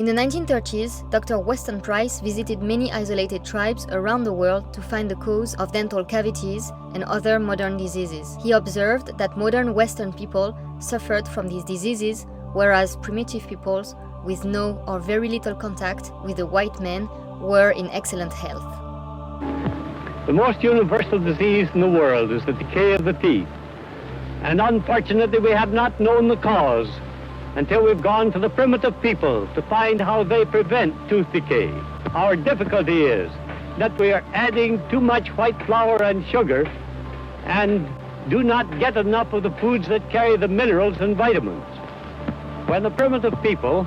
In the 1930s, Dr. Weston Price visited many isolated tribes around the world to find the cause of dental cavities and other modern diseases. He observed that modern Western people suffered from these diseases, whereas primitive peoples with no or very little contact with the white men were in excellent health. The most universal disease in the world is the decay of the teeth. And unfortunately, we have not known the cause until we've gone to the primitive people to find how they prevent tooth decay. Our difficulty is that we are adding too much white flour and sugar and do not get enough of the foods that carry the minerals and vitamins. When the primitive people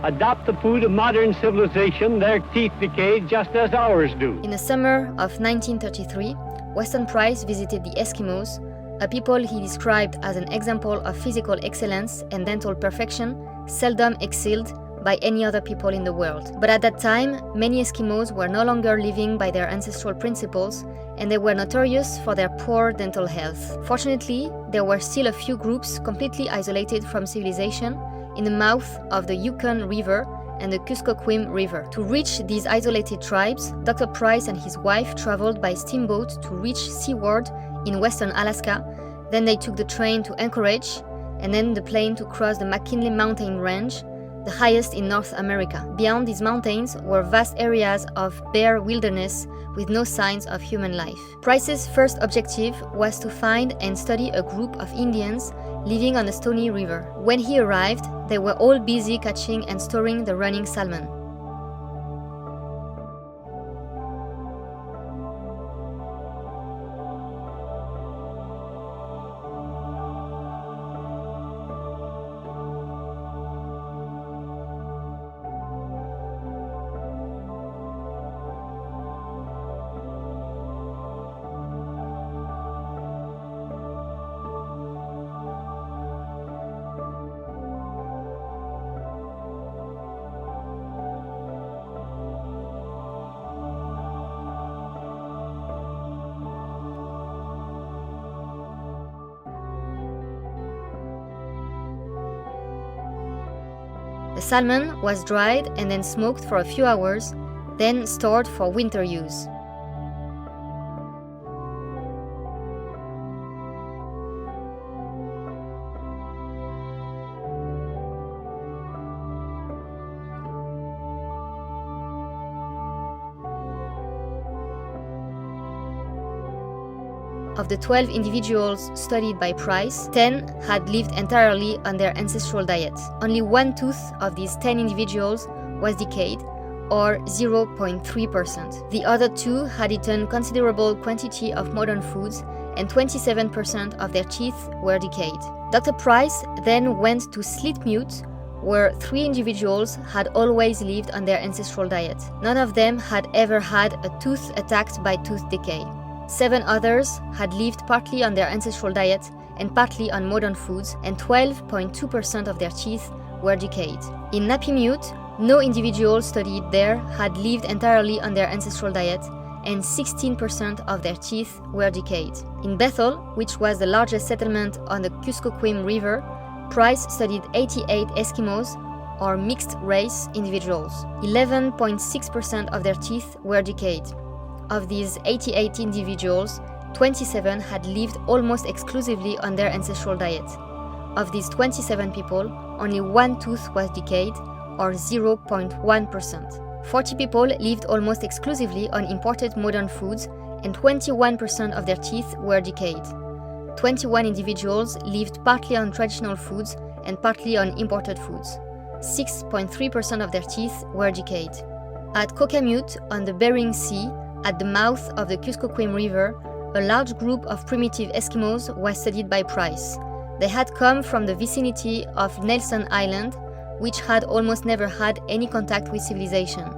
adopt the food of modern civilization, their teeth decay just as ours do. In the summer of 1933, Weston Price visited the Eskimos, a people he described as an example of physical excellence and dental perfection, seldom excelled by any other people in the world. But at that time, many Eskimos were no longer living by their ancestral principles, and they were notorious for their poor dental health. Fortunately, there were still a few groups completely isolated from civilization in the mouth of the Yukon River and the Kuskokwim River. To reach these isolated tribes, Dr. Price and his wife traveled by steamboat to reach seaward in western Alaska. Then they took the train to Anchorage, and then the plane to cross the McKinley Mountain Range, the highest in North America. Beyond these mountains were vast areas of bare wilderness with no signs of human life. Price's first objective was to find and study a group of Indians living on the Stony River. When he arrived, they were all busy catching and storing the running salmon. The salmon was dried and then smoked for a few hours, then stored for winter use. Of the 12 individuals studied by Price, 10 had lived entirely on their ancestral diet. Only one tooth of these 10 individuals was decayed, or 0.3%. The other 2 had eaten considerable quantity of modern foods, and 27% of their teeth were decayed. Dr. Price then went to Slitmute, where 3 individuals had always lived on their ancestral diet. None of them had ever had a tooth attacked by tooth decay. 7 others had lived partly on their ancestral diet and partly on modern foods, and 12.2% of their teeth were decayed. In Napimute, no individual studied there had lived entirely on their ancestral diet, and 16% of their teeth were decayed. In Bethel, which was the largest settlement on the Kuskokwim River, Price studied 88 Eskimos, or mixed-race individuals. 11.6% of their teeth were decayed. Of these 88 individuals, 27 had lived almost exclusively on their ancestral diet. Of these 27 people, only one tooth was decayed, or 0.1%. 40 people lived almost exclusively on imported modern foods, and 21% of their teeth were decayed. 21 individuals lived partly on traditional foods and partly on imported foods. 6.3% of their teeth were decayed. At Kokamute, on the Bering Sea, at the mouth of the Kuskokwim River, a large group of primitive Eskimos was studied by Price. They had come from the vicinity of Nelson Island, which had almost never had any contact with civilization.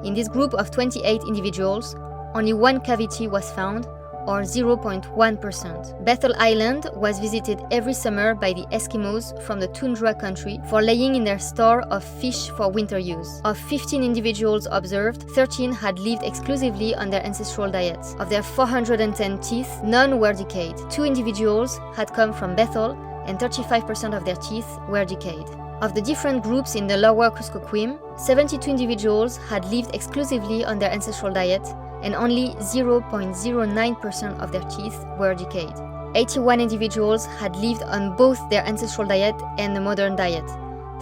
In this group of 28 individuals, only one cavity was found, or 0.1%. Bethel Island was visited every summer by the Eskimos from the tundra country for laying in their store of fish for winter use. Of 15 individuals observed, 13 had lived exclusively on their ancestral diet. Of their 410 teeth, none were decayed. 2 individuals had come from Bethel, and 35% of their teeth were decayed. Of the different groups in the lower Kuskokwim, 72 individuals had lived exclusively on their ancestral diet, and only 0.09% of their teeth were decayed. 81 individuals had lived on both their ancestral diet and the modern diet.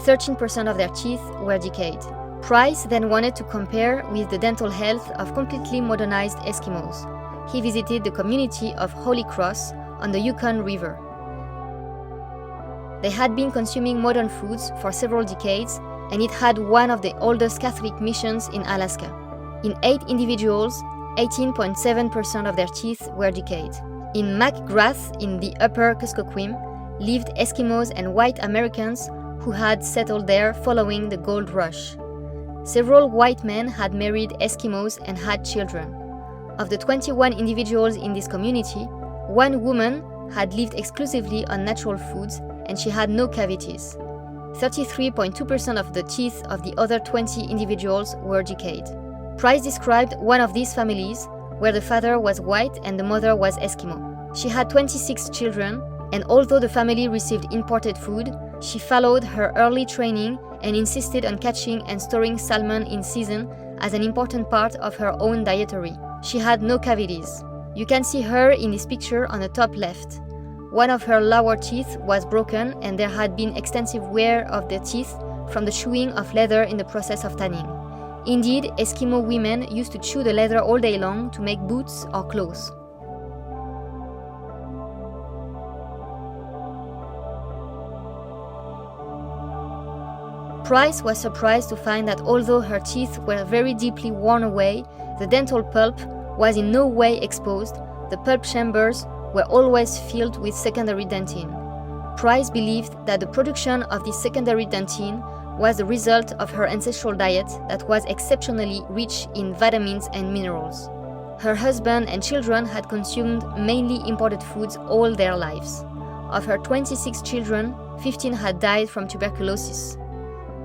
13% of their teeth were decayed. Price then wanted to compare with the dental health of completely modernized Eskimos. He visited the community of Holy Cross on the Yukon River. They had been consuming modern foods for several decades, and it had one of the oldest Catholic missions in Alaska. In 8 individuals, 18.7% of their teeth were decayed. In McGrath, in the upper Kuskokwim, lived Eskimos and white Americans who had settled there following the gold rush. Several white men had married Eskimos and had children. Of the 21 individuals in this community, one woman had lived exclusively on natural foods and she had no cavities. 33.2% of the teeth of the other 20 individuals were decayed. Price described one of these families where the father was white and the mother was Eskimo. She had 26 children, and although the family received imported food, she followed her early training and insisted on catching and storing salmon in season as an important part of her own dietary. She had no cavities. You can see her in this picture on the top left. One of her lower teeth was broken and there had been extensive wear of the teeth from the chewing of leather in the process of tanning. Indeed, Eskimo women used to chew the leather all day long to make boots or clothes. Price was surprised to find that although her teeth were very deeply worn away, the dental pulp was in no way exposed. The pulp chambers were always filled with secondary dentine. Price believed that the production of this secondary dentine was the result of her ancestral diet that was exceptionally rich in vitamins and minerals. Her husband and children had consumed mainly imported foods all their lives. Of her 26 children, 15 had died from tuberculosis.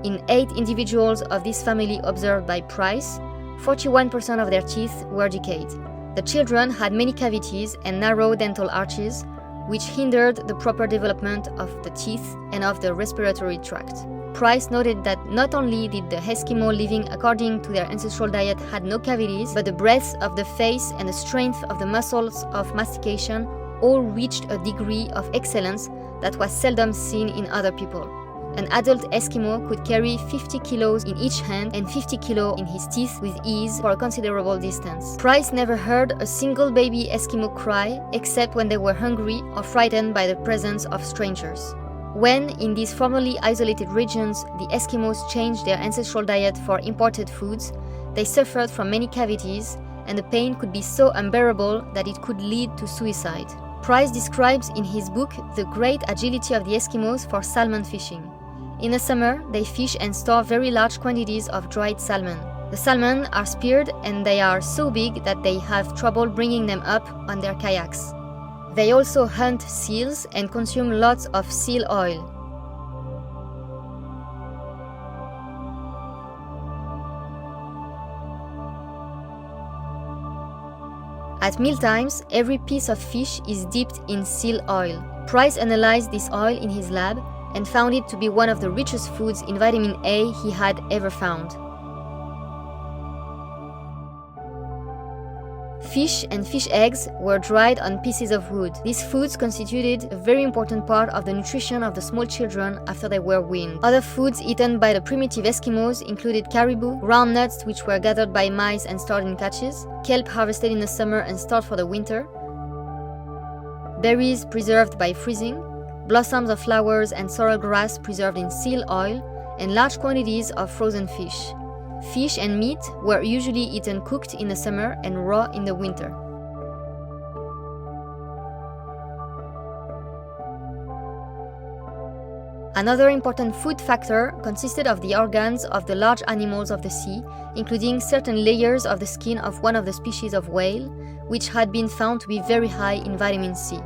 In 8 individuals of this family observed by Price, 41% of their teeth were decayed. The children had many cavities and narrow dental arches, which hindered the proper development of the teeth and of the respiratory tract. Price noted that not only did the Eskimo living according to their ancestral diet had no cavities, but the breadth of the face and the strength of the muscles of mastication all reached a degree of excellence that was seldom seen in other people. An adult Eskimo could carry 50 kilos in each hand and 50 kilos in his teeth with ease for a considerable distance. Price never heard a single baby Eskimo cry except when they were hungry or frightened by the presence of strangers. When, in these formerly isolated regions, the Eskimos changed their ancestral diet for imported foods, they suffered from many cavities, and the pain could be so unbearable that it could lead to suicide. Price describes in his book the great agility of the Eskimos for salmon fishing. In the summer, they fish and store very large quantities of dried salmon. The salmon are speared and they are so big that they have trouble bringing them up on their kayaks. They also hunt seals and consume lots of seal oil. At mealtimes, every piece of fish is dipped in seal oil. Price analyzed this oil in his lab and found it to be one of the richest foods in vitamin A he had ever found. Fish and fish eggs were dried on pieces of wood. These foods constituted a very important part of the nutrition of the small children after they were weaned. Other foods eaten by the primitive Eskimos included caribou, ground nuts which were gathered by mice and stored in caches, kelp harvested in the summer and stored for the winter, berries preserved by freezing, blossoms of flowers and sorrel grass preserved in seal oil, and large quantities of frozen fish. Fish and meat were usually eaten cooked in the summer and raw in the winter. Another important food factor consisted of the organs of the large animals of the sea, including certain layers of the skin of one of the species of whale, which had been found to be very high in vitamin C.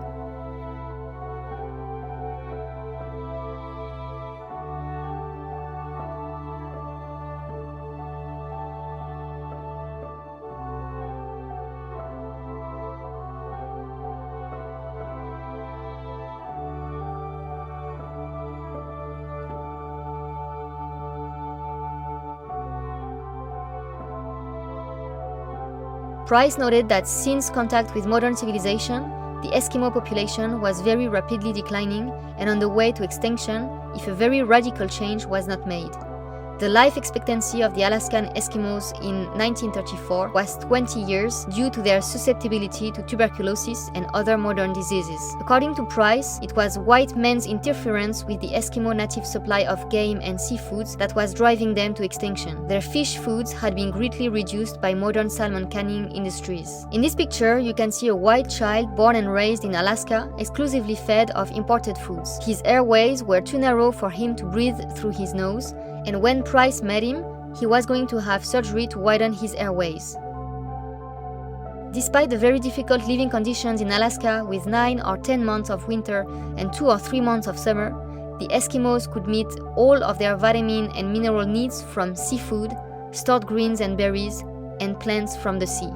Price noted that since contact with modern civilization, the Eskimo population was very rapidly declining and on the way to extinction if a very radical change was not made. The life expectancy of the Alaskan Eskimos in 1934 was 20 years due to their susceptibility to tuberculosis and other modern diseases. According to Price, it was white men's interference with the Eskimo native supply of game and seafoods that was driving them to extinction. Their fish foods had been greatly reduced by modern salmon canning industries. In this picture, you can see a white child born and raised in Alaska, exclusively fed of imported foods. His airways were too narrow for him to breathe through his nose, and when Price met him, he was going to have surgery to widen his airways. Despite the very difficult living conditions in Alaska with 9 or 10 months of winter and 2 or 3 months of summer, the Eskimos could meet all of their vitamin and mineral needs from seafood, stored greens and berries, and plants from the sea.